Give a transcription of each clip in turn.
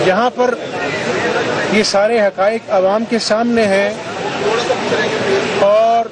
جہاں پر یہ سارے حقائق عوام کے سامنے ہیں اور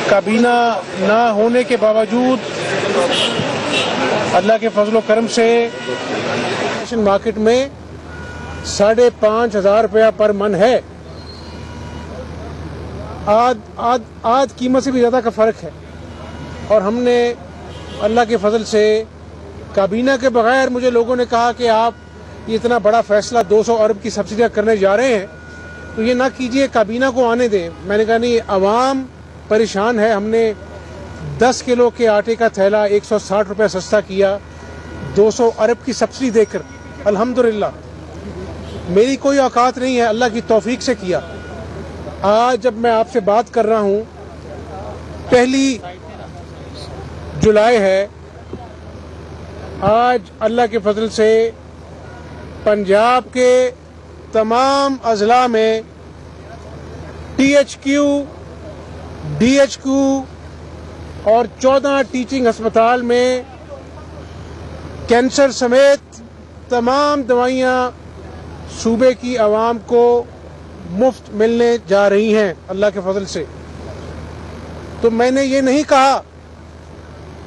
کابینہ نہ ہونے کے باوجود اللہ کے فضل و کرم سے مارکیٹ میں 5,500 روپیہ پر من ہے. آدھ قیمت سے بھی زیادہ کا فرق ہے. اور ہم نے اللہ کے فضل سے کابینہ کے بغیر مجھے لوگوں نے کہا کہ آپ یہ اتنا بڑا فیصلہ 200 ارب کی سبسڈیاں کرنے جا رہے ہیں تو یہ نہ کیجئے, کابینہ کو آنے دیں. میں نے کہا نہیں, عوام پریشان ہے. ہم نے 10 کلو کے آٹے کا تھیلا 160 روپے سستا کیا 200 ارب کی سبسڈی دے کر. الحمدللہ میری کوئی اوقات نہیں ہے, اللہ کی توفیق سے کیا. آج جب میں آپ سے بات کر رہا ہوں 1 جولائی ہے, آج اللہ کے فضل سے پنجاب کے تمام اضلاع میں THQ, DHQ اور 14 ٹیچنگ ہسپتال میں کینسر سمیت تمام دوائیاں صوبے کی عوام کو مفت ملنے جا رہی ہیں اللہ کے فضل سے. تو میں نے یہ نہیں کہا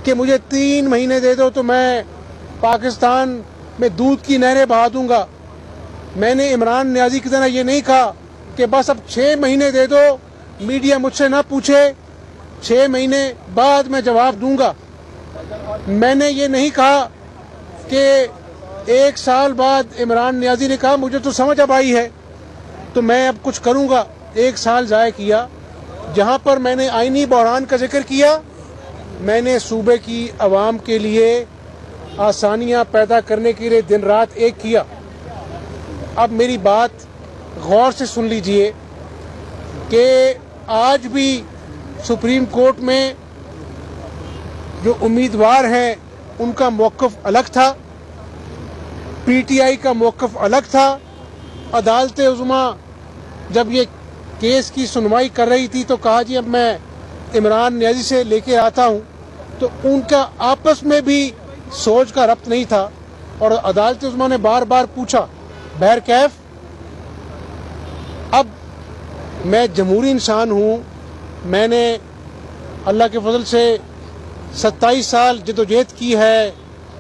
کہ مجھے 3 مہینے دے دو تو میں پاکستان میں دودھ کی نہریں بہا دوں گا. میں نے عمران نیازی کی طرح یہ نہیں کہا کہ بس اب 6 مہینے دے دو, میڈیا مجھ سے نہ پوچھے, 6 مہینے بعد میں جواب دوں گا. میں نے یہ نہیں کہا کہ 1 سال بعد عمران نیازی نے کہا مجھے تو سمجھ اب آئی ہے تو میں اب کچھ کروں گا. 1 سال ضائع کیا. جہاں پر میں نے آئینی بحران کا ذکر کیا, میں نے صوبے کی عوام کے لیے آسانیاں پیدا کرنے کے لیے دن رات ایک کیا. اب میری بات غور سے سن لیجئے کہ آج بھی سپریم کورٹ میں جو امیدوار ہیں ان کا موقف الگ تھا, PTI کا موقف الگ تھا. عدالت عظمیٰ جب یہ کیس کی سنوائی کر رہی تھی تو کہا جی اب میں عمران نیازی سے لے کے آتا ہوں, تو ان کا آپس میں بھی سوچ کا ربط نہیں تھا. اور عدالت عظمیٰ نے بار بار پوچھا بہرکیف. اب میں جمہوری انسان ہوں, میں نے اللہ کے فضل سے 27 سال جدوجہد کی ہے,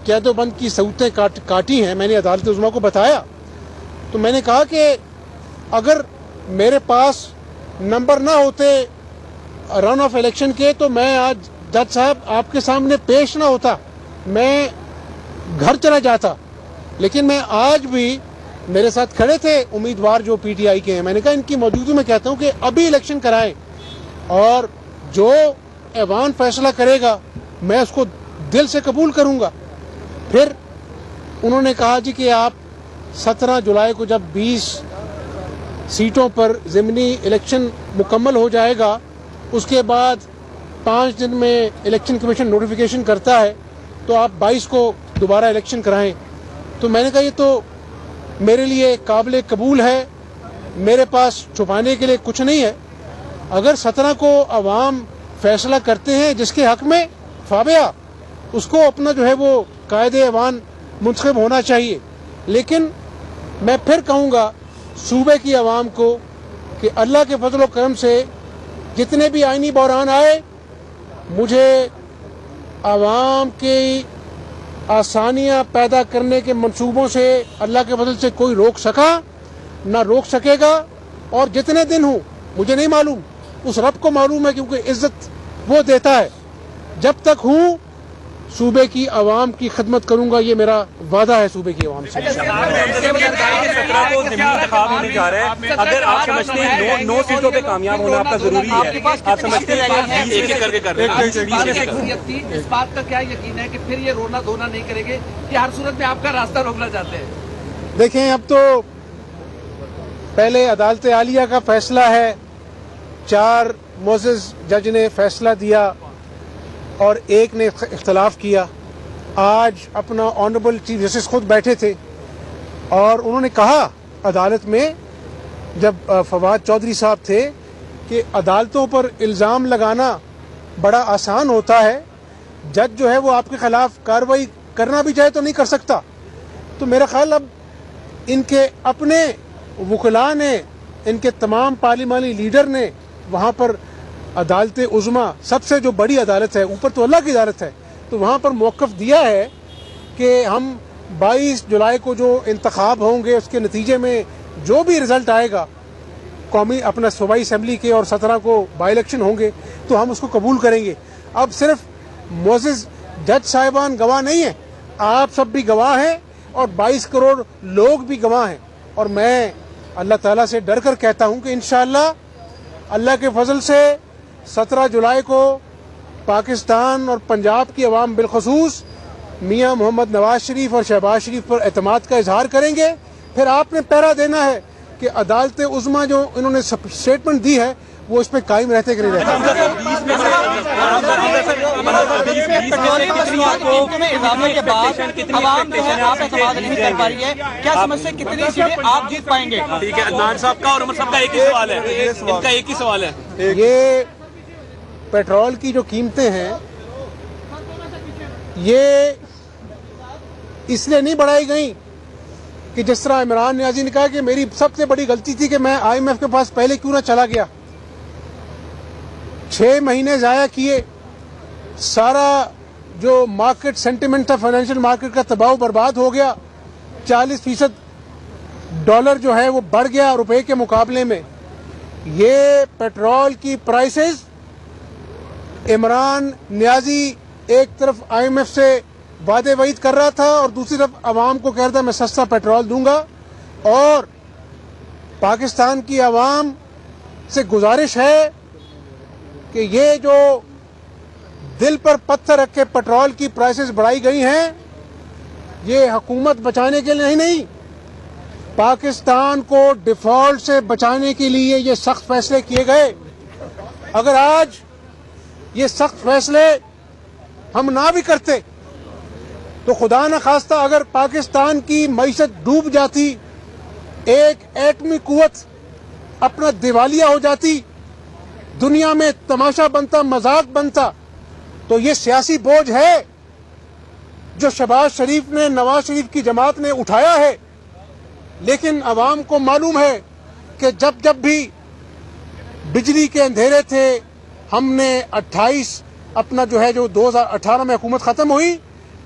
قید و بند کی سہولتیں کاٹی ہیں. میں نے عدالت عظمیٰ کو بتایا تو میں نے کہا کہ اگر میرے پاس نمبر نہ ہوتے رن آف الیکشن کے تو میں آج جج صاحب آپ کے سامنے پیش نہ ہوتا, میں گھر چلا جاتا. لیکن میں آج بھی, میرے ساتھ کھڑے تھے امیدوار جو PTI کے ہیں, میں نے کہا ان کی موجودگی میں کہتا ہوں کہ ابھی الیکشن کرائیں اور جو ایوان فیصلہ کرے گا میں اس کو دل سے قبول کروں گا. پھر انہوں نے کہا جی کہ آپ 17 جولائی کو جب 20 سیٹوں پر ضمنی الیکشن مکمل ہو جائے گا اس کے بعد 5 دن میں الیکشن کمیشن نوٹیفیکیشن کرتا ہے تو آپ 22 کو دوبارہ الیکشن کرائیں. تو میں نے کہا یہ تو میرے لیے قابل قبول ہے, میرے پاس چھپانے کے لیے کچھ نہیں ہے. اگر 17 کو عوام فیصلہ کرتے ہیں جس کے حق میں فابیا, اس کو اپنا جو ہے وہ قائد ایوان منتخب ہونا چاہیے. لیکن میں پھر کہوں گا صوبے کی عوام کو کہ اللہ کے فضل و کرم سے جتنے بھی آئینی بحران آئے, مجھے عوام کی آسانیاں پیدا کرنے کے منصوبوں سے اللہ کے فضل سے کوئی روک سکا نہ روک سکے گا. اور جتنے دن ہوں مجھے نہیں معلوم, اس رب کو معلوم ہے, کیونکہ عزت وہ دیتا ہے. جب تک ہوں صوبے کی عوام کی خدمت کروں گا, یہ میرا وعدہ ہے صوبے کی عوام سے. اگر آپ سمجھتے ہیں 9 سیٹوں پہ کامیاب ہونا آپ کا ضروری ہے, آپ سمجھتے ہیں اس بات کا کیا یقین ہے کہ پھر یہ رونا دھونا نہیں کریں گے کہ ہر صورت میں آپ کا راستہ روکنا چاہتے ہیں؟ دیکھیں, اب تو پہلے عدالت عالیہ کا فیصلہ ہے, 4 معزز جج نے فیصلہ دیا اور 1 نے اختلاف کیا. آج اپنا آنریبل چیف جسٹس خود بیٹھے تھے اور انہوں نے کہا عدالت میں, جب فواد چودھری صاحب تھے, کہ عدالتوں پر الزام لگانا بڑا آسان ہوتا ہے, جج جو ہے وہ آپ کے خلاف کارروائی کرنا بھی چاہے تو نہیں کر سکتا, تو میرا خیال اب ان کے اپنے وکلاء نے، ان کے تمام پارلیمانی لیڈر نے وہاں پر عدالت عظمیٰ، سب سے جو بڑی عدالت ہے، اوپر تو اللہ کی عدالت ہے، تو وہاں پر موقف دیا ہے کہ ہم 22 جولائی کو جو انتخاب ہوں گے اس کے نتیجے میں جو بھی رزلٹ آئے گا قومی اپنا صوبائی اسمبلی کے، اور 17 کو بائی الیکشن ہوں گے، تو ہم اس کو قبول کریں گے۔ اب صرف معزز جج صاحبان گواہ نہیں ہیں، آپ سب بھی گواہ ہیں اور 22 کروڑ لوگ بھی گواہ ہیں، اور میں اللہ تعالیٰ سے ڈر کر کہتا ہوں کہ انشاءاللہ اللہ کے فضل سے 17 جولائی کو پاکستان اور پنجاب کی عوام بالخصوص میاں محمد نواز شریف اور شہباز شریف پر اعتماد کا اظہار کریں گے۔ پھر آپ نے پہرا دینا ہے کہ عدالت عظمیٰ جو انہوں نے اسٹیٹمنٹ دی ہے وہ اس پہ قائم رہتے کہ نہیں رہتے۔ اضافے کے بعد عوام جو ہے آپ اعتماد نہیں کر پا رہی ہے، کیا سمجھ سے کتنی سیٹیں آپ جیت پائیں گے؟ ٹھیک ہے، عدنان صاحب کا اور عمر صاحب کا ایک ہی سوال ہے، ان کا ایک ہی سوال ہے۔ یہ پیٹرول کی جو قیمتیں ہیں یہ اس لیے نہیں بڑھائی گئیں کہ جس طرح عمران نیازی نے کہا کہ میری سب سے بڑی غلطی تھی کہ میں IMF کے پاس پہلے کیوں نہ چلا گیا، 6 مہینے ضائع کیے، سارا جو مارکیٹ سینٹیمنٹ تھا فائنینشیل مارکیٹ کا تباہ و برباد ہو گیا، 40% ڈالر جو ہے وہ بڑھ گیا روپے کے مقابلے میں۔ یہ پیٹرول کی پرائسز، عمران نیازی ایک طرف IMF سے وعدے وعید کر رہا تھا اور دوسری طرف عوام کو کہہ رہا تھا میں سستا پیٹرول دوں گا، اور پاکستان کی عوام سے گزارش ہے کہ یہ جو دل پر پتھر رکھ کے پیٹرول کی پرائسز بڑھائی گئی ہیں یہ حکومت بچانے کے لیے نہیں، پاکستان کو ڈیفالٹ سے بچانے کے لیے یہ سخت فیصلے کیے گئے۔ اگر آج یہ سخت فیصلے ہم نہ بھی کرتے تو خدا نہ خواستہ اگر پاکستان کی معیشت ڈوب جاتی، ایک ایٹمی قوت اپنا دیوالیہ ہو جاتی، دنیا میں تماشا بنتا، مذاق بنتا، تو یہ سیاسی بوجھ ہے جو شہباز شریف نے، نواز شریف کی جماعت نے اٹھایا ہے۔ لیکن عوام کو معلوم ہے کہ جب بھی بجلی کے اندھیرے تھے، ہم نے 28 اپنا جو ہے جو 2018 میں حکومت ختم ہوئی،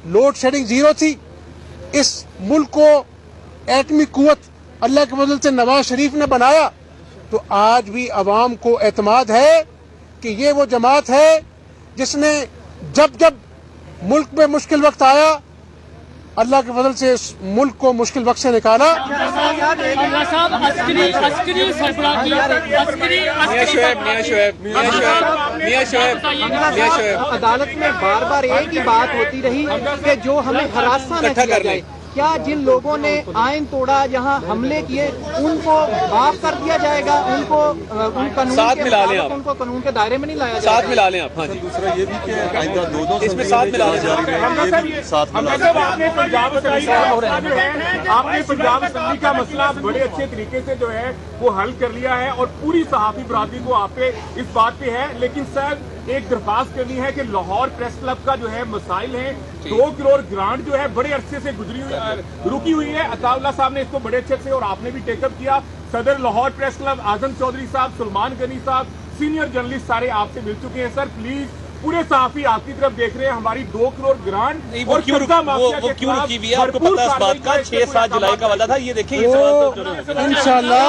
لوڈ شیڈنگ 0 تھی، اس ملک کو ایٹمی قوت اللہ کے فضل سے نواز شریف نے بنایا، تو آج بھی عوام کو اعتماد ہے کہ یہ وہ جماعت ہے جس نے جب ملک میں مشکل وقت آیا اللہ کے فضل سے اس ملک کو مشکل وقت سے نکالا۔ عدالت میں بار بار ایک ہی بات ہوتی رہی کہ جو ہمیں ہراساں نہ کیا جائے، کیا جن لوگوں نے آئین توڑا، یہاں حملے کیے، ان کو معاف کر دیا جائے گا، ان کو ساتھ ملا لیں آپ، ان کو قانون کے دائرے میں نہیں لایا جائے گا؟ ساتھ ملا لیں آپ۔ ہاں جی، دوسرا یہ بھی کہ آئندہ دو اس میں ساتھ ملا لیں۔ آپ نے پنجاب اسمبلی کا مسئلہ بڑے اچھے طریقے سے جو ہے وہ حل کر لیا ہے اور پوری صحافی برادری کو آپ پہ اس بات پہ ہے، لیکن سر ایک درخواست کرنی ہے کہ لاہور پریس کلب کا جو ہے مسائل ہیں، 2 کروڑ گرانٹ جو ہے بڑے عرصے سے رکی ہوئی ہے، عطا اللہ صاحب نے اس کو بڑے اچھے سے اور آپ نے بھی ٹیک اپ کیا، صدر لاہور پریس کلب اعظم چودھری صاحب، سلمان غنی صاحب، سینئر جرنلسٹ سارے آپ سے مل چکے ہیں۔ سر پلیز پورے صحافی آپ کی طرف دیکھ رہے ہیں، ہماری 2 کروڑ گرانٹ وہ کیوں رکی ہوئی ہے؟ آپ کو پتا اس بات کا 6-7 جولائی کا وعدہ تھا، یہ دیکھیں یہ سوال انشاءاللہ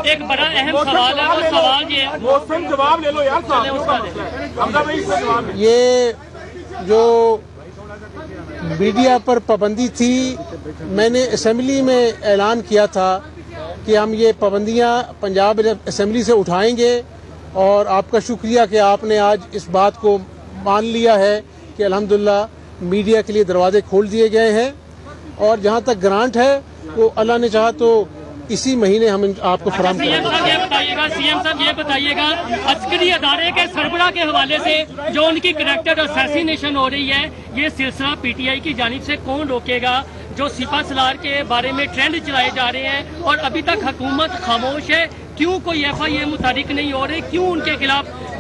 ایک بڑا اہم سوال ہے، وہ سوال یہ ہے، موسم جواب لے لو یار، صحافیوں کا مسئلہ ہے، حمزہ بھائی اس کا جواب لے۔ یہ جو میڈیا پر پابندی تھی، میں نے اسمبلی میں اعلان کیا تھا کہ ہم یہ پابندیاں پنجاب اسمبلی سے اٹھائیں گے، اور آپ کا شکریہ کہ آپ نے آج اس بات کو مان لیا ہے کہ الحمدللہ میڈیا کے لیے دروازے کھول دیے گئے ہیں، اور جہاں تک گرانٹ ہے وہ اللہ نے چاہا تو اسی مہینے ہم آپ کو فراہم کریں گے۔ سی ایم صاحب یہ بتائیے گا، عسکری ادارے کے سربراہ کے حوالے سے جو ان کی کریکٹر اسیسینیشن ہو رہی ہے، یہ سلسلہ پی ٹی آئی کی جانب سے کون روکے گا؟ جو سپہ سالار کے بارے میں ٹرینڈ چلائے جا رہے ہیں اور ابھی تک حکومت خاموش ہے، کیوں کوئی ایف آئی اے متحرک نہیں ہو رہی، کیوں ان کے خلاف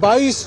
22